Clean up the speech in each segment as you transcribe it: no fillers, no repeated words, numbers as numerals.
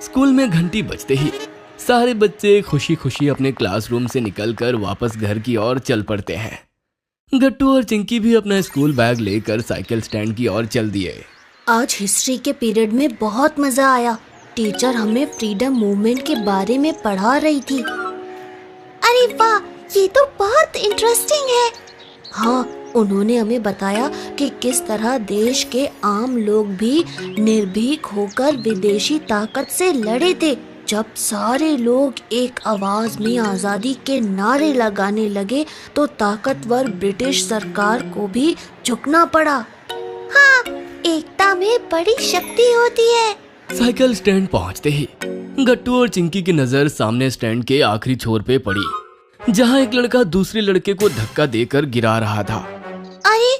School में घंटी बजते ही सारे बच्चे खुशी खुशी अपने क्लासरूम से निकलकर वापस घर की ओर चल पड़ते हैं। गट्टू और चिंकी भी अपना स्कूल बैग लेकर साइकिल स्टैंड की ओर चल दिए। आज हिस्ट्री के पीरियड में बहुत मजा आया। टीचर हमें फ्रीडम मूवमेंट के बारे में पढ़ा रही थी। अरे वाह, ये तो बहुत इंटरेस्टिंग है। हाँ, उन्होंने हमें बताया कि किस तरह देश के आम लोग भी निर्भीक होकर विदेशी ताकत से लड़े थे। जब सारे लोग एक आवाज में आजादी के नारे लगाने लगे तो ताकतवर ब्रिटिश सरकार को भी झुकना पड़ा। हाँ, एकता में बड़ी शक्ति होती है। साइकिल स्टैंड पहुंचते ही गट्टू और चिंकी की नजर सामने स्टैंड के आखिरी छोर पे पड़ी, जहां एक लड़का दूसरे लड़के को धक्का देकर गिरा रहा था। अरे,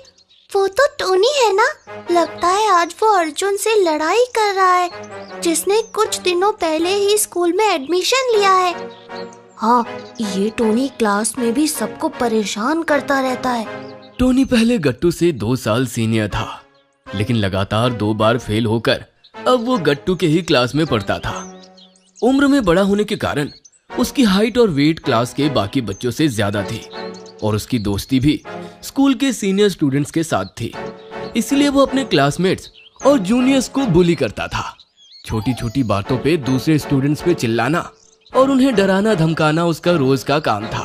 वो तो टोनी है ना? लगता है आज वो अर्जुन से लड़ाई कर रहा है, जिसने कुछ दिनों पहले ही स्कूल में एडमिशन लिया है। हाँ, ये टोनी क्लास में भी सबको परेशान करता रहता है। टोनी पहले गट्टू से 2 साल सीनियर था, लेकिन लगातार 2 बार फेल होकर अब वो गट्टू के ही क्लास में पढ़ता था। उम्र में बड़ा होने के कारण उसकी हाइट और वेट क्लास के बाकी बच्चों से ज्यादा थी और उसकी दोस्ती भी स्कूल के सीनियर स्टूडेंट्स के साथ थी। इसलिए वो अपने क्लासमेट्स और जूनियर्स को बुली करता था। छोटी छोटी बातों पे दूसरे स्टूडेंट्स पे चिल्लाना और उन्हें डराना धमकाना उसका रोज का काम था।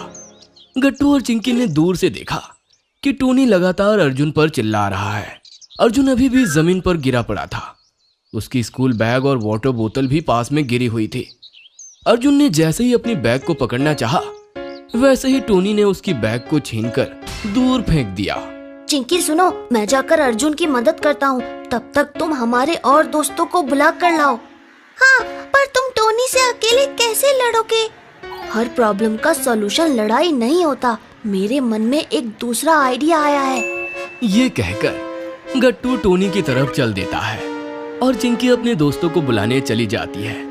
गट्टू और चिंकी ने दूर से देखा कि टोनी लगातार अर्जुन पर चिल्ला रहा है। अर्जुन अभी भी जमीन पर गिरा पड़ा था। उसकी स्कूल बैग और वाटर बोतल भी पास में गिरी हुई थी। अर्जुन ने जैसे ही अपनी बैग को पकड़ना चाहा, वैसे ही टोनी ने उसकी बैग को छीनकर दूर फेंक दिया। चिंकी सुनो, मैं जाकर अर्जुन की मदद करता हूँ। तब तक तुम हमारे और दोस्तों को बुला कर लाओ। हाँ, पर तुम टोनी से अकेले कैसे लड़ोगे? हर प्रॉब्लम का सॉल्यूशन लड़ाई नहीं होता। मेरे मन में एक दूसरा आइडिया आया है। ये कहकर गट्टू टोनी की तरफ चल देता है और चिंकी अपने दोस्तों को बुलाने चली जाती है।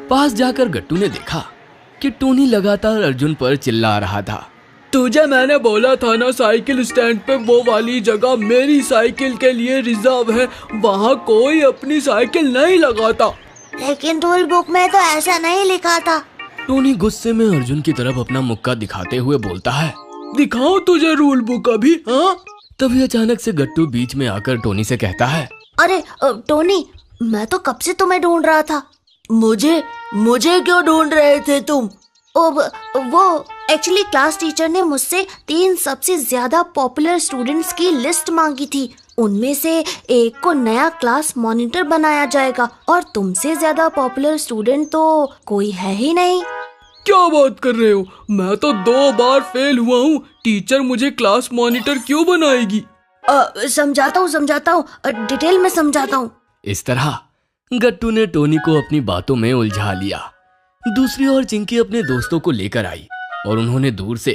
पास जाकर गट्टू ने देखा कि टोनी लगातार अर्जुन पर चिल्ला रहा था। तुझे मैंने बोला था ना, साइकिल स्टैंड पे वो वाली जगह मेरी साइकिल के लिए रिजर्व है, वहाँ कोई अपनी साइकिल नहीं लगाता। लेकिन रूल बुक में तो ऐसा नहीं लिखा था। टोनी गुस्से में अर्जुन की तरफ अपना मुक्का दिखाते हुए बोलता है, दिखाओ तुझे रूल बुक अभी। हाँ, तभी अचानक से गट्टू बीच में आकर टोनी से कहता है, अरे टोनी, मैं तो कब से तुम्हें ढूंढ रहा था। मुझे क्यों ढूंढ रहे थे तुम? वो एक्चुअली क्लास टीचर ने मुझसे 3 सबसे ज्यादा पॉपुलर स्टूडेंट्स की लिस्ट मांगी थी। उनमें से एक को नया क्लास मॉनिटर बनाया जाएगा और तुमसे ज्यादा पॉपुलर स्टूडेंट तो कोई है ही नहीं। क्या बात कर रहे हो? मैं तो 2 बार फेल हुआ हूँ। टीचर मुझे क्लास मॉनिटर क्यों बनाएगी? समझाता हूँ, डिटेल में समझाता हूँ। इस तरह गट्टू ने टोनी को अपनी बातों में उलझा लिया। दूसरी ओर चिंकी अपने दोस्तों को लेकर आई और उन्होंने दूर से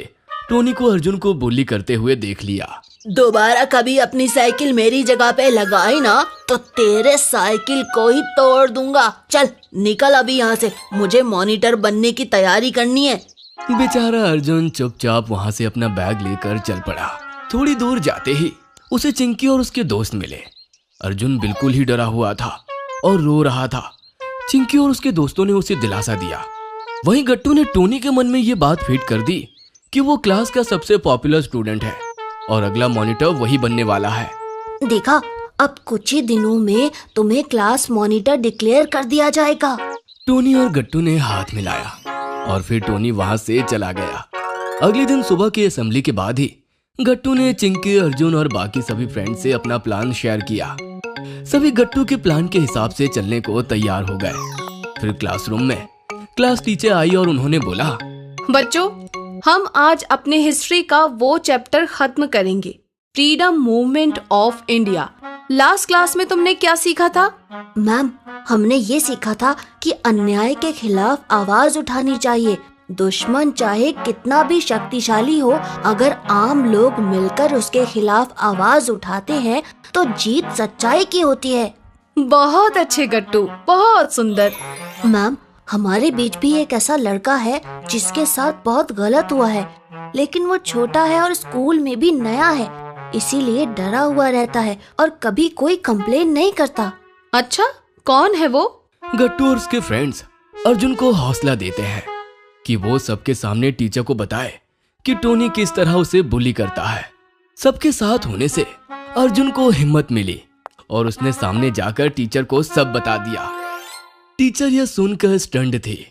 टोनी को अर्जुन को बुली करते हुए देख लिया। दोबारा कभी अपनी साइकिल मेरी जगह पे लगाई ना तो तेरे साइकिल को ही तोड़ दूंगा। चल निकल अभी यहाँ से, मुझे मॉनिटर बनने की तैयारी करनी है। बेचारा अर्जुन चुपचाप वहाँ से अपना बैग लेकर चल पड़ा। थोड़ी दूर जाते ही उसे चिंकी और उसके दोस्त मिले। अर्जुन बिल्कुल ही डरा हुआ था और रो रहा था। चिंकी और उसके दोस्तों ने उसे दिलासा दिया। वहीं गट्टू ने टोनी के मन में ये बात फिट कर दी कि वो क्लास का सबसे पॉपुलर स्टूडेंट है और अगला मॉनिटर वही बनने वाला है। देखा, अब कुछ ही दिनों में तुम्हें क्लास मॉनिटर डिक्लेयर कर दिया जाएगा। टोनी और गट्टू ने हाथ मिलाया और फिर टोनी वहां से चला गया। अगले दिन सुबह की असेंबली के बाद ही गट्टू ने चिंकी, अर्जुन और बाकी सभी फ्रेंड से अपना प्लान शेयर किया। सभी गट्टू के प्लान के हिसाब से चलने को तैयार हो गए। फिर क्लासरूम में क्लास टीचर आई और उन्होंने बोला, बच्चों, हम आज अपने हिस्ट्री का वो चैप्टर खत्म करेंगे, freedom movement of India. Last class में तुमने क्या सीखा था? मैम, हमने ये सीखा था कि अन्याय के खिलाफ आवाज उठानी चाहिए। दुश्मन चाहे कितना भी शक्तिशाली हो, अगर आम लोग मिलकर उसके खिलाफ आवाज उठाते हैं तो जीत सच्चाई की होती है। बहुत अच्छे गट्टू, बहुत सुंदर। मैम, हमारे बीच भी एक ऐसा लड़का है जिसके साथ बहुत गलत हुआ है, लेकिन वो छोटा है और स्कूल में भी नया है, इसीलिए डरा हुआ रहता है और कभी कोई कंप्लेन नहीं करता। अच्छा, कौन है वो? गट्टू और उसके फ्रेंड्स अर्जुन को हौसला देते हैं कि वो सबके सामने टीचर को बताए कि टोनी किस तरह उसे बुली करता है। सबके साथ होने से अर्जुन को हिम्मत मिली और उसने सामने जाकर टीचर को सब बता दिया। टीचर यह सुनकर स्टंड थी।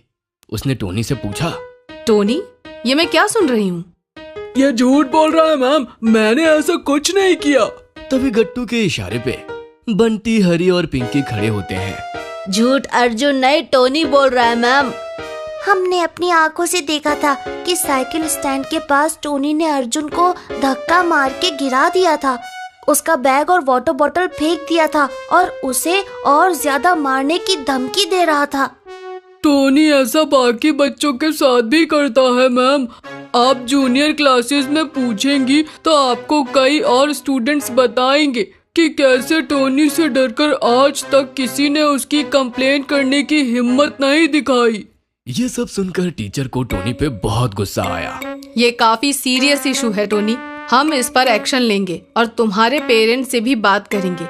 उसने टोनी से पूछा, टोनी, ये मैं क्या सुन रही हूँ? ये झूठ बोल रहा है मैम, मैंने ऐसा कुछ नहीं किया। तभी गट्टू के इशारे पे बंटी, हरी और पिंकी खड़े होते हैं। झूठ अर्जुन नहीं, टोनी बोल रहा है मैम। हमने अपनी आंखों से देखा था कि साइकिल स्टैंड के पास टोनी ने अर्जुन को धक्का मार के गिरा दिया था, उसका बैग और वाटर बॉटल फेंक दिया था और उसे और ज्यादा मारने की धमकी दे रहा था। टोनी ऐसा बाकी बच्चों के साथ भी करता है मैम। आप जूनियर क्लासेस में पूछेंगी तो आपको कई और स्टूडेंट्स बताएंगे कि कैसे टोनी से डरकर आज तक किसी ने उसकी कंप्लेंट करने की हिम्मत नहीं दिखाई। ये सब सुनकर टीचर को टोनी पे बहुत गुस्सा आया। ये काफी सीरियस इशू है टोनी, हम इस पर एक्शन लेंगे और तुम्हारे पेरेंट्स से भी बात करेंगे।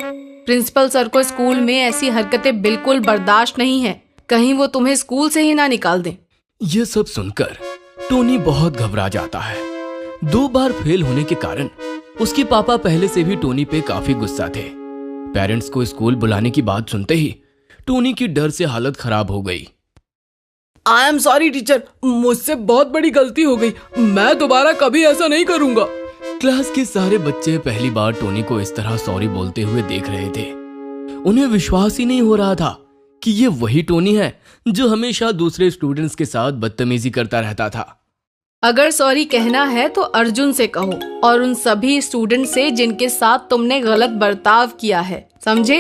प्रिंसिपल सर को स्कूल में ऐसी हरकतें बिल्कुल बर्दाश्त नहीं है, कहीं वो तुम्हें स्कूल से ही ना निकाल दें। ये सब सुनकर टोनी बहुत घबरा जाता है। 2 बार फेल होने के कारण उसके पापा पहले से भी टोनी पे काफी गुस्सा थे। पेरेंट्स को स्कूल बुलाने की बात सुनते ही टोनी की डर से हालत खराब हो गई। आई एम सॉरी टीचर, मुझसे बहुत बड़ी गलती हो गई, मैं दोबारा कभी ऐसा नहीं करूँगा। क्लास के सारे बच्चे पहली बार टोनी को इस तरह सॉरी बोलते हुए देख रहे थे। उन्हें विश्वास ही नहीं हो रहा था कि ये वही टोनी है जो हमेशा दूसरे स्टूडेंट्स के साथ बदतमीजी करता रहता था। अगर सॉरी कहना है तो अर्जुन से कहो और उन सभी स्टूडेंट से जिनके साथ तुमने गलत बर्ताव किया है, समझे?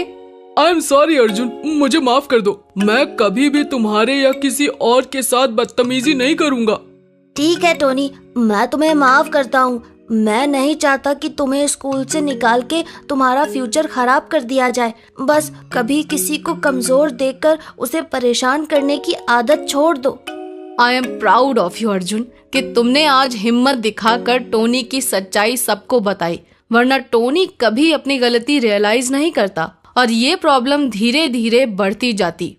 आई एम सॉरी अर्जुन, मुझे माफ कर दो। मैं कभी भी तुम्हारे या किसी और के साथ बदतमीजी नहीं करूँगा। ठीक है टोनी, मैं तुम्हें माफ करता हूँ। मैं नहीं चाहता कि तुम्हें स्कूल से निकाल के तुम्हारा फ्यूचर खराब कर दिया जाए। बस कभी किसी को कमजोर देखकर उसे परेशान करने की आदत छोड़ दो। I am proud of you Arjun कि तुमने आज हिम्मत दिखाकर टोनी की सच्चाई सबको बताई, वरना टोनी कभी अपनी गलती रियलाइज नहीं करता और ये प्रॉब्लम धीरे धीरे बढ़ती जाती।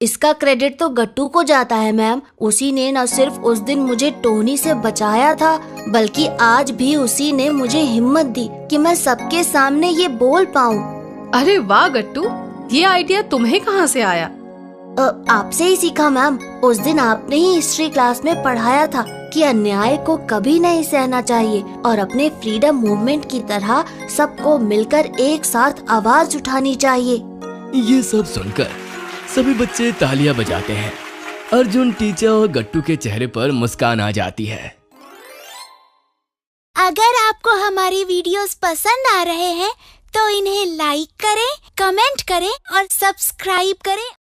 इसका क्रेडिट तो गट्टू को जाता है मैम। उसी ने न सिर्फ उस दिन मुझे टोनी से बचाया था, बल्कि आज भी उसी ने मुझे हिम्मत दी कि मैं सबके सामने ये बोल पाऊँ। अरे वाह गट्टू, ये आइडिया तुम्हें कहाँ से आया? आपसे ही सीखा मैम। उस दिन आपने ही हिस्ट्री क्लास में पढ़ाया था कि अन्याय को कभी नहीं सहना चाहिए और अपने फ्रीडम मूवमेंट की तरह सबको मिलकर एक साथ आवाज उठानी चाहिए। ये सब सुनकर सभी बच्चे तालियां बजाते हैं। अर्जुन, टीचर और गट्टू के चेहरे पर मुस्कान आ जाती है। अगर आपको हमारी वीडियोस पसंद आ रहे हैं तो इन्हें लाइक करें, कमेंट करें और सब्सक्राइब करें